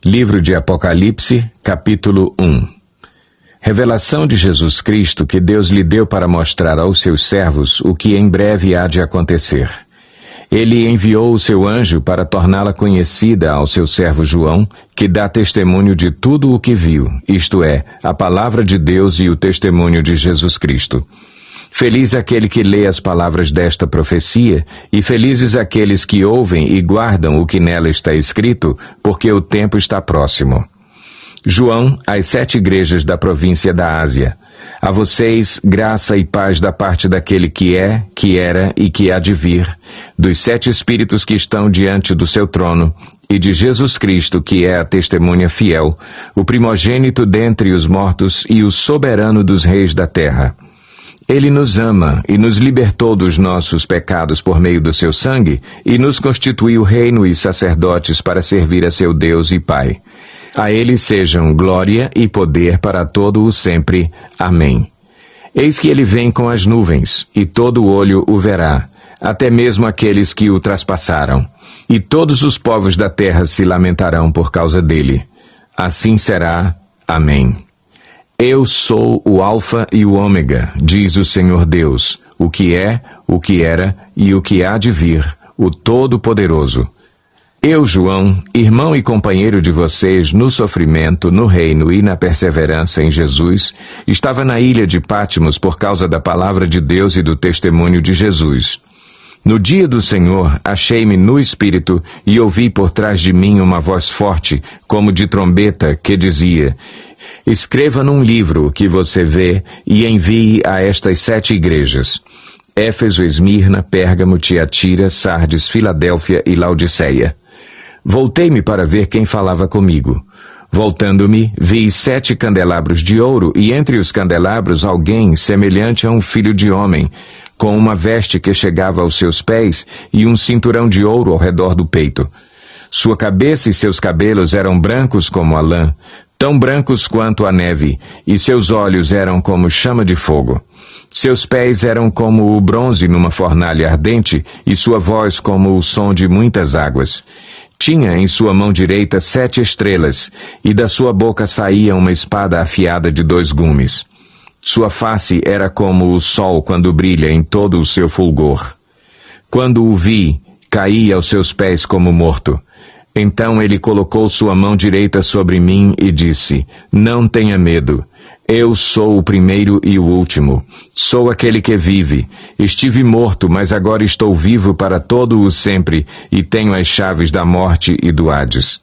Livro de Apocalipse, capítulo 1. Revelação de Jesus Cristo que Deus lhe deu para mostrar aos seus servos o que em breve há de acontecer. Ele enviou o seu anjo para torná-la conhecida ao seu servo João, que dá testemunho de tudo o que viu, isto é, a palavra de Deus e o testemunho de Jesus Cristo. Feliz aquele que lê as palavras desta profecia, e felizes aqueles que ouvem e guardam o que nela está escrito, porque o tempo está próximo. João, às 7 igrejas da província da Ásia. A vocês, graça e paz da parte daquele que é, que era e que há de vir, dos 7 Espíritos que estão diante do seu trono, e de Jesus Cristo, que é a testemunha fiel, o primogênito dentre os mortos e o soberano dos reis da terra. Ele nos ama e nos libertou dos nossos pecados por meio do seu sangue e nos constituiu reino e sacerdotes para servir a seu Deus e Pai. A ele sejam glória e poder para todo o sempre. Amém. Eis que ele vem com as nuvens, e todo olho o verá, até mesmo aqueles que o traspassaram. E todos os povos da terra se lamentarão por causa dele. Assim será. Amém. Eu sou o Alfa e o Ômega, diz o Senhor Deus, o que é, o que era e o que há de vir, o Todo-Poderoso. Eu, João, irmão e companheiro de vocês no sofrimento, no reino e na perseverança em Jesus, estava na ilha de Patmos por causa da palavra de Deus e do testemunho de Jesus. No dia do Senhor, achei-me no Espírito e ouvi por trás de mim uma voz forte, como de trombeta, que dizia: escreva num livro o que você vê e envie a estas 7 igrejas: Éfeso, Esmirna, Pérgamo, Tiatira, Sardes, Filadélfia e Laodiceia. Voltei-me para ver quem falava comigo. Voltando-me, vi 7 candelabros de ouro e entre os candelabros alguém semelhante a um filho de homem, com uma veste que chegava aos seus pés e um cinturão de ouro ao redor do peito. Sua cabeça e seus cabelos eram brancos como a lã, tão brancos quanto a neve, e seus olhos eram como chama de fogo. Seus pés eram como o bronze numa fornalha ardente, e sua voz como o som de muitas águas. Tinha em sua mão direita 7 estrelas, e da sua boca saía uma espada afiada de 2 gumes. Sua face era como o sol quando brilha em todo o seu fulgor. Quando o vi, caí aos seus pés como morto. Então ele colocou sua mão direita sobre mim e disse: não tenha medo. Eu sou o primeiro e o último. Sou aquele que vive. Estive morto, mas agora estou vivo para todo o sempre, e tenho as chaves da morte e do Hades.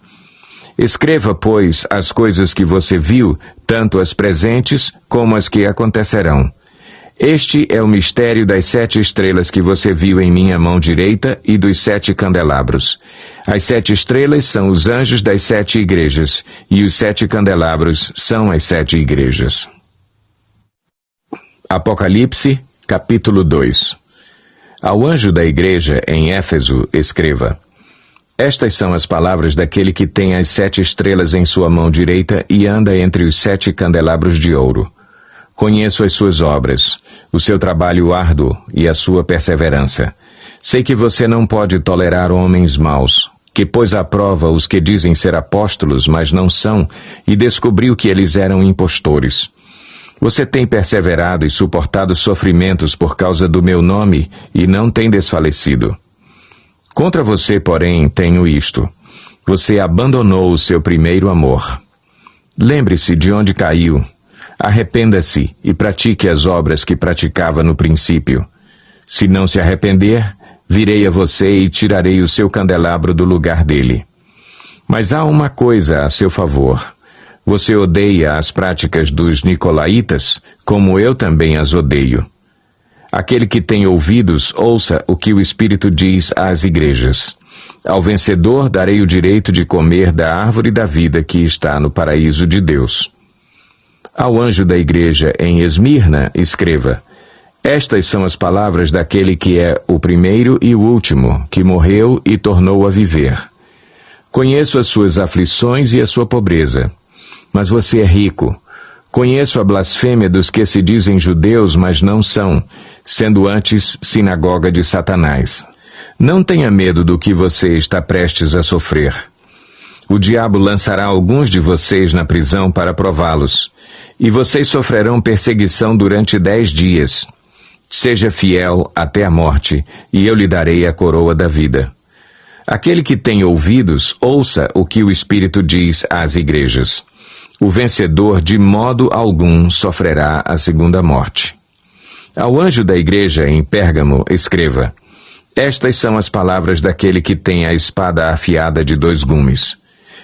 Escreva, pois, as coisas que você viu, tanto as presentes como as que acontecerão. Este é o mistério das 7 estrelas que você viu em minha mão direita e dos 7 candelabros. As 7 estrelas são os anjos das 7 igrejas, e os 7 candelabros são as 7 igrejas. Apocalipse, capítulo 2. Ao anjo da igreja em Éfeso, escreva: estas são as palavras daquele que tem as 7 estrelas em sua mão direita e anda entre os 7 candelabros de ouro. Conheço as suas obras, o seu trabalho árduo e a sua perseverança. Sei que você não pode tolerar homens maus, que pôs à prova os que dizem ser apóstolos, mas não são, e descobriu que eles eram impostores. Você tem perseverado e suportado sofrimentos por causa do meu nome e não tem desfalecido. Contra você, porém, tenho isto: você abandonou o seu primeiro amor. Lembre-se de onde caiu. Arrependa-se e pratique as obras que praticava no princípio. Se não se arrepender, virei a você e tirarei o seu candelabro do lugar dele. Mas há uma coisa a seu favor. Você odeia as práticas dos nicolaítas, como eu também as odeio. Aquele que tem ouvidos, ouça o que o Espírito diz às igrejas. Ao vencedor darei o direito de comer da árvore da vida que está no paraíso de Deus. Ao anjo da igreja em Esmirna, escreva: estas são as palavras daquele que é o primeiro e o último, que morreu e tornou a viver. Conheço as suas aflições e a sua pobreza, mas você é rico. Conheço a blasfêmia dos que se dizem judeus, mas não são, sendo antes sinagoga de Satanás. Não tenha medo do que você está prestes a sofrer. O diabo lançará alguns de vocês na prisão para prová-los, e vocês sofrerão perseguição durante 10 dias. Seja fiel até a morte, e eu lhe darei a coroa da vida. Aquele que tem ouvidos, ouça o que o Espírito diz às igrejas. O vencedor de modo algum sofrerá a segunda morte. Ao anjo da igreja em Pérgamo, escreva: Estas são as palavras daquele que tem a espada afiada de 2 gumes.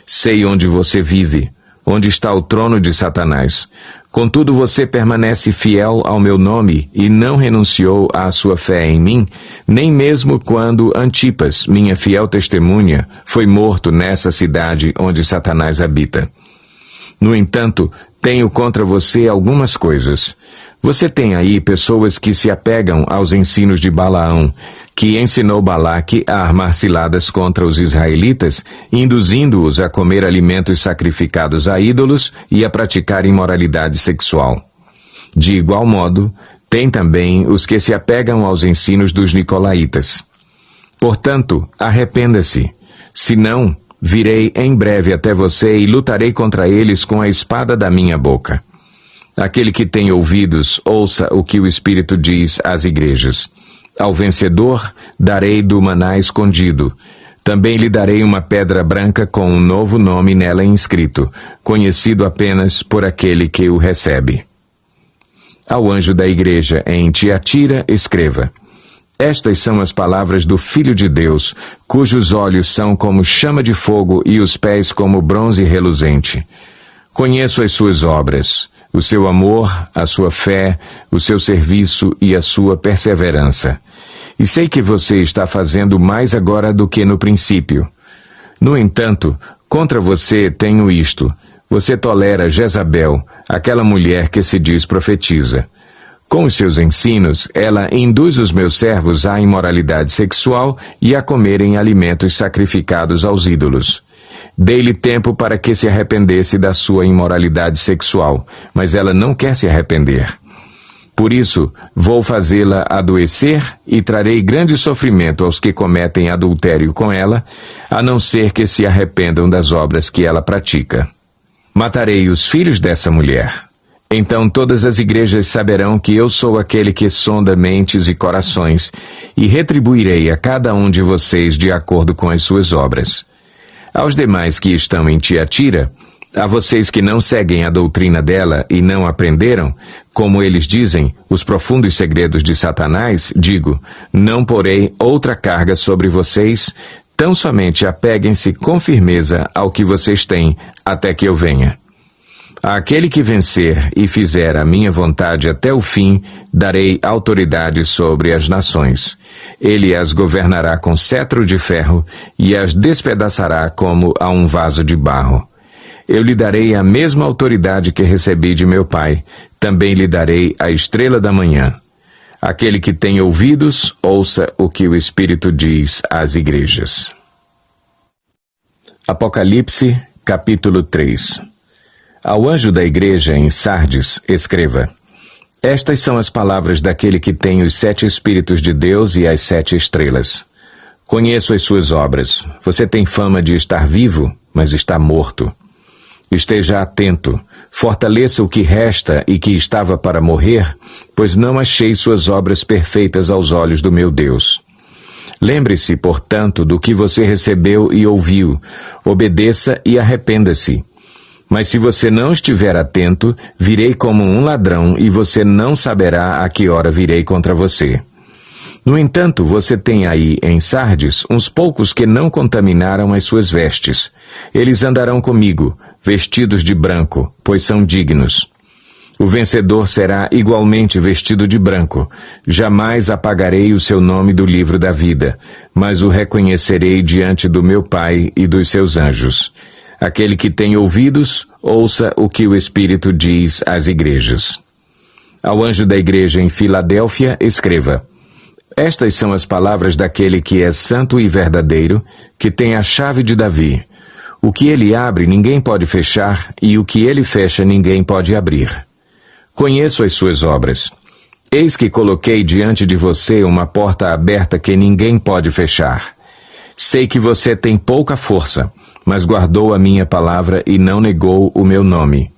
Sei onde você vive, onde está o trono de Satanás. Contudo, você permanece fiel ao meu nome e não renunciou à sua fé em mim, nem mesmo quando Antipas, minha fiel testemunha, foi morto nessa cidade onde Satanás habita. No entanto, tenho contra você algumas coisas. Você tem aí pessoas que se apegam aos ensinos de Balaão, que ensinou Balaque a armar ciladas contra os israelitas, induzindo-os a comer alimentos sacrificados a ídolos e a praticar imoralidade sexual. De igual modo, tem também os que se apegam aos ensinos dos nicolaítas. Portanto, arrependa-se. Se não, virei em breve até você e lutarei contra eles com a espada da minha boca. Aquele que tem ouvidos, ouça o que o Espírito diz às igrejas. Ao vencedor, darei do maná escondido. Também lhe darei uma pedra branca com um novo nome nela inscrito, conhecido apenas por aquele que o recebe. Ao anjo da igreja em Tiatira, escreva: Estas são as palavras do Filho de Deus, cujos olhos são como chama de fogo e os pés como bronze reluzente. Conheço as suas obras, o seu amor, a sua fé, o seu serviço e a sua perseverança. E sei que você está fazendo mais agora do que no princípio. No entanto, contra você tenho isto: você tolera Jezabel, aquela mulher que se diz profetiza. Com os seus ensinos, ela induz os meus servos à imoralidade sexual e a comerem alimentos sacrificados aos ídolos. Dei-lhe tempo para que se arrependesse da sua imoralidade sexual, mas ela não quer se arrepender. Por isso, vou fazê-la adoecer e trarei grande sofrimento aos que cometem adultério com ela, a não ser que se arrependam das obras que ela pratica. Matarei os filhos dessa mulher. Então todas as igrejas saberão que eu sou aquele que sonda mentes e corações, e retribuirei a cada um de vocês de acordo com as suas obras. Aos demais que estão em Tiatira, a vocês que não seguem a doutrina dela e não aprenderam, como eles dizem, os profundos segredos de Satanás, digo: não porei outra carga sobre vocês, tão somente apeguem-se com firmeza ao que vocês têm, até que eu venha. Àquele que vencer e fizer a minha vontade até o fim, darei autoridade sobre as nações. Ele as governará com cetro de ferro e as despedaçará como a um vaso de barro. Eu lhe darei a mesma autoridade que recebi de meu Pai, também lhe darei a estrela da manhã. Aquele que tem ouvidos, ouça o que o Espírito diz às igrejas. Apocalipse, capítulo 3. Ao anjo da igreja em Sardes, escreva: Estas são as palavras daquele que tem os 7 Espíritos de Deus e as 7 estrelas. Conheço as suas obras. Você tem fama de estar vivo, mas está morto. Esteja atento, fortaleça o que resta e que estava para morrer, pois não achei suas obras perfeitas aos olhos do meu Deus. Lembre-se, portanto, do que você recebeu e ouviu, obedeça e arrependa-se. Mas se você não estiver atento, virei como um ladrão e você não saberá a que hora virei contra você. No entanto, você tem aí em Sardes uns poucos que não contaminaram as suas vestes. Eles andarão comigo, vestidos de branco, pois são dignos. O vencedor será igualmente vestido de branco. Jamais apagarei o seu nome do livro da vida, mas o reconhecerei diante do meu Pai e dos seus anjos. Aquele que tem ouvidos, ouça o que o Espírito diz às igrejas. Ao anjo da igreja em Filadélfia, escreva: Estas são as palavras daquele que é santo e verdadeiro, que tem a chave de Davi. O que ele abre, ninguém pode fechar, e o que ele fecha, ninguém pode abrir. Conheço as suas obras. Eis que coloquei diante de você uma porta aberta que ninguém pode fechar. Sei que você tem pouca força, mas guardou a minha palavra e não negou o meu nome.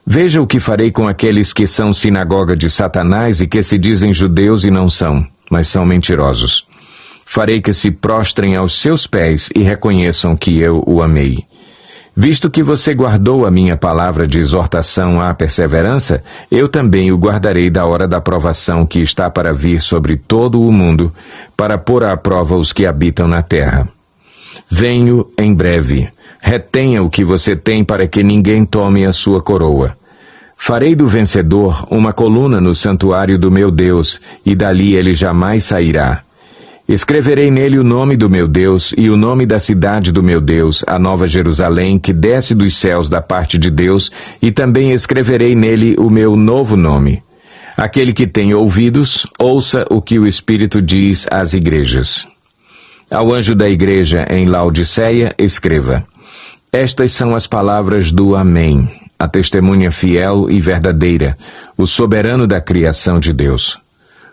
Veja o que farei com aqueles que são sinagoga de Satanás e que se dizem judeus e não são, mas são mentirosos. Farei que se prostrem aos seus pés e reconheçam que eu o amei. Visto que você guardou a minha palavra de exortação à perseverança, eu também o guardarei da hora da provação que está para vir sobre todo o mundo, para pôr à prova os que habitam na terra. Venho em breve. Retenha o que você tem para que ninguém tome a sua coroa. Farei do vencedor uma coluna no santuário do meu Deus, e dali ele jamais sairá. Escreverei nele o nome do meu Deus e o nome da cidade do meu Deus, a Nova Jerusalém, que desce dos céus da parte de Deus, e também escreverei nele o meu novo nome. Aquele que tem ouvidos, ouça o que o Espírito diz às igrejas. Ao anjo da igreja em Laodiceia, escreva: Estas são as palavras do Amém, a testemunha fiel e verdadeira, o soberano da criação de Deus.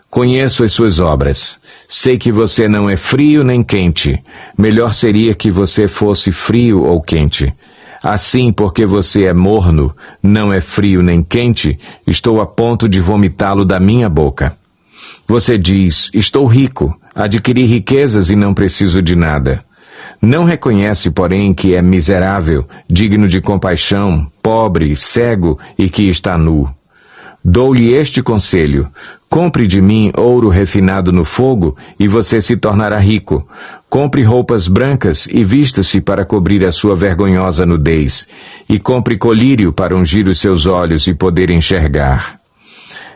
Conheço as suas obras. Sei que você não é frio nem quente. Melhor seria que você fosse frio ou quente. Assim, porque você é morno, não é frio nem quente, estou a ponto de vomitá-lo da minha boca. Você diz: estou rico, adquiri riquezas e não preciso de nada. Não reconhece, porém, que é miserável, digno de compaixão, pobre, cego e que está nu. Dou-lhe este conselho: compre de mim ouro refinado no fogo, e você se tornará rico. Compre roupas brancas e vista-se para cobrir a sua vergonhosa nudez. E compre colírio para ungir os seus olhos e poder enxergar.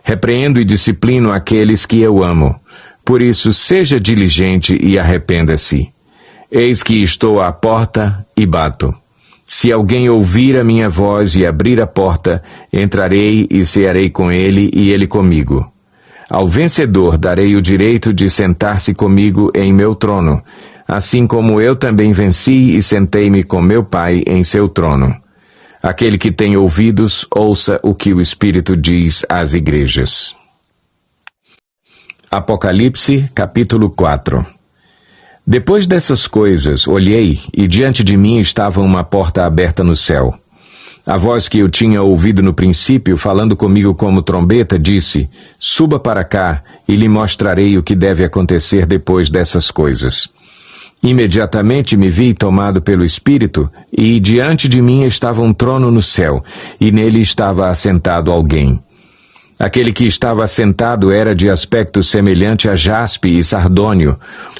Repreendo e disciplino aqueles que eu amo. Por isso, seja diligente e arrependa-se. Eis que estou à porta e bato. Se alguém ouvir a minha voz e abrir a porta, entrarei e cearei com ele e ele comigo. Ao vencedor darei o direito de sentar-se comigo em meu trono, assim como eu também venci e sentei-me com meu Pai em seu trono. Aquele que tem ouvidos, ouça o que o Espírito diz às igrejas. Apocalipse, capítulo 4. Depois dessas coisas, olhei, e diante de mim estava uma porta aberta no céu. A voz que eu tinha ouvido no princípio, falando comigo como trombeta, disse: Suba para cá, e lhe mostrarei o que deve acontecer depois dessas coisas. Imediatamente me vi tomado pelo Espírito, e diante de mim estava um trono no céu, e nele estava assentado alguém. Aquele que estava assentado era de aspecto semelhante a jaspe e sardônio.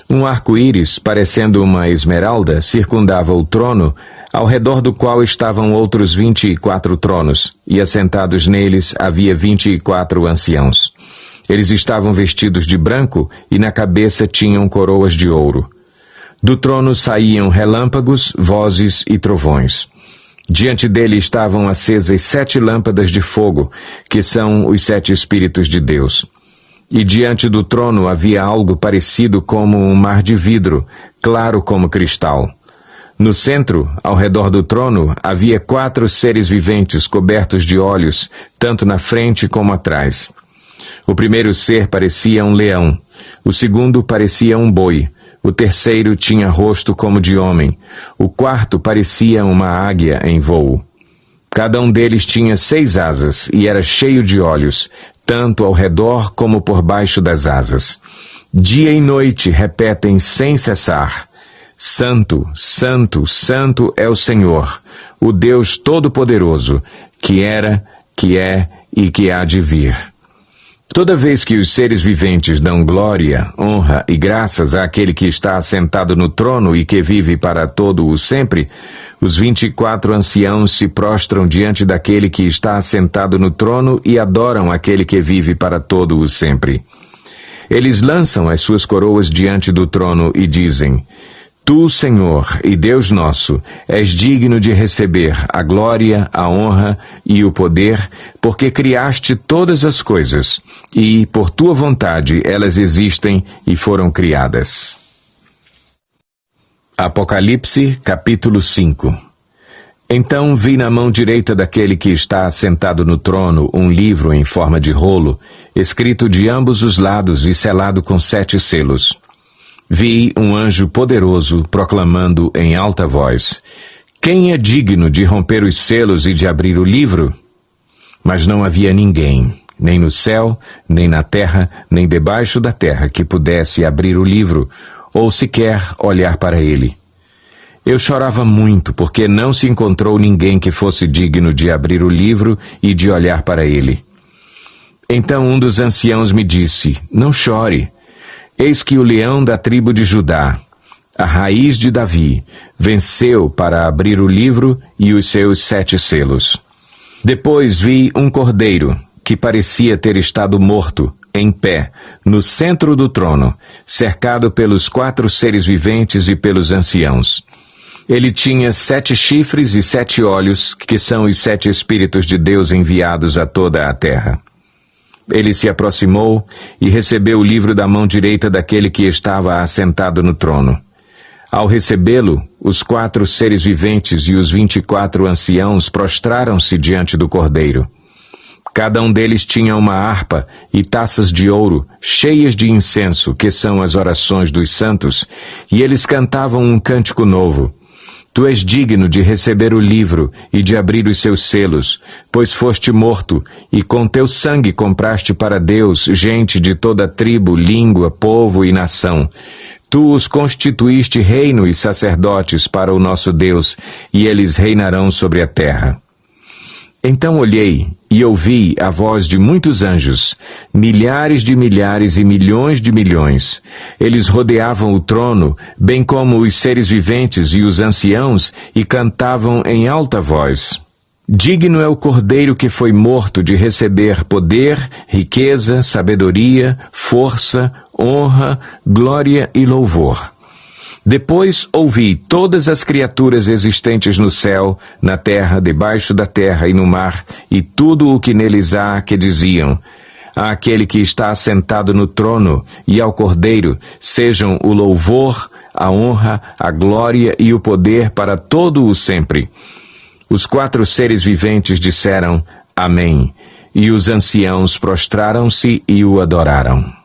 Um arco-íris, parecendo uma esmeralda, circundava o trono, ao redor do qual estavam outros 24 tronos, e assentados neles havia 24 anciãos. Eles estavam vestidos de branco, e na cabeça tinham coroas de ouro. Do trono saíam relâmpagos, vozes e trovões. Diante dele estavam acesas 7 lâmpadas de fogo, que são os 7 Espíritos de Deus. E diante do trono havia algo parecido como um mar de vidro, claro como cristal. No centro, ao redor do trono, havia 4 seres viventes cobertos de olhos, tanto na frente como atrás. O primeiro ser parecia um leão, o segundo parecia um boi, o terceiro tinha rosto como de homem, o quarto parecia uma águia em voo. Cada um deles tinha 6 asas e era cheio de olhos, tanto ao redor como por baixo das asas. Dia e noite repetem sem cessar: Santo, Santo, Santo é o Senhor, o Deus Todo-Poderoso, que era, que é e que há de vir. Toda vez que os seres viventes dão glória, honra e graças àquele que está assentado no trono e que vive para todo o sempre, os 24 anciãos se prostram diante daquele que está assentado no trono e adoram aquele que vive para todo o sempre. Eles lançam as suas coroas diante do trono e dizem: Tu, Senhor e Deus nosso, és digno de receber a glória, a honra e o poder, porque criaste todas as coisas, e, por tua vontade, elas existem e foram criadas. Apocalipse, capítulo 5. Então vi na mão direita daquele que está assentado no trono um livro em forma de rolo, escrito de ambos os lados e selado com 7 selos. Vi um anjo poderoso proclamando em alta voz: Quem é digno de romper os selos e de abrir o livro? Mas não havia ninguém, nem no céu, nem na terra, nem debaixo da terra, que pudesse abrir o livro, ou sequer olhar para ele. Eu chorava muito, porque não se encontrou ninguém que fosse digno de abrir o livro e de olhar para ele. Então um dos anciãos me disse: Não chore. Eis que o leão da tribo de Judá, a raiz de Davi, venceu para abrir o livro e os seus 7 selos. Depois vi um cordeiro, que parecia ter estado morto, em pé, no centro do trono, cercado pelos 4 seres viventes e pelos anciãos. Ele tinha 7 chifres e 7 olhos, que são os 7 Espíritos de Deus enviados a toda a terra. Ele se aproximou e recebeu o livro da mão direita daquele que estava assentado no trono. Ao recebê-lo, os 4 seres viventes e os 24 anciãos prostraram-se diante do Cordeiro. Cada um deles tinha uma harpa e taças de ouro, cheias de incenso, que são as orações dos santos, e eles cantavam um cântico novo. Tu és digno de receber o livro e de abrir os seus selos, pois foste morto, e com teu sangue compraste para Deus gente de toda tribo, língua, povo e nação. Tu os constituíste reino e sacerdotes para o nosso Deus, e eles reinarão sobre a terra. Então olhei e ouvi a voz de muitos anjos, milhares de milhares e milhões de milhões. Eles rodeavam o trono, bem como os seres viventes e os anciãos, e cantavam em alta voz: Digno é o Cordeiro que foi morto de receber poder, riqueza, sabedoria, força, honra, glória e louvor. Depois ouvi todas as criaturas existentes no céu, na terra, debaixo da terra e no mar, e tudo o que neles há, que diziam: Àquele que está assentado no trono e ao Cordeiro sejam o louvor, a honra, a glória e o poder para todo o sempre. Os 4 seres viventes disseram: Amém. E os anciãos prostraram-se e o adoraram.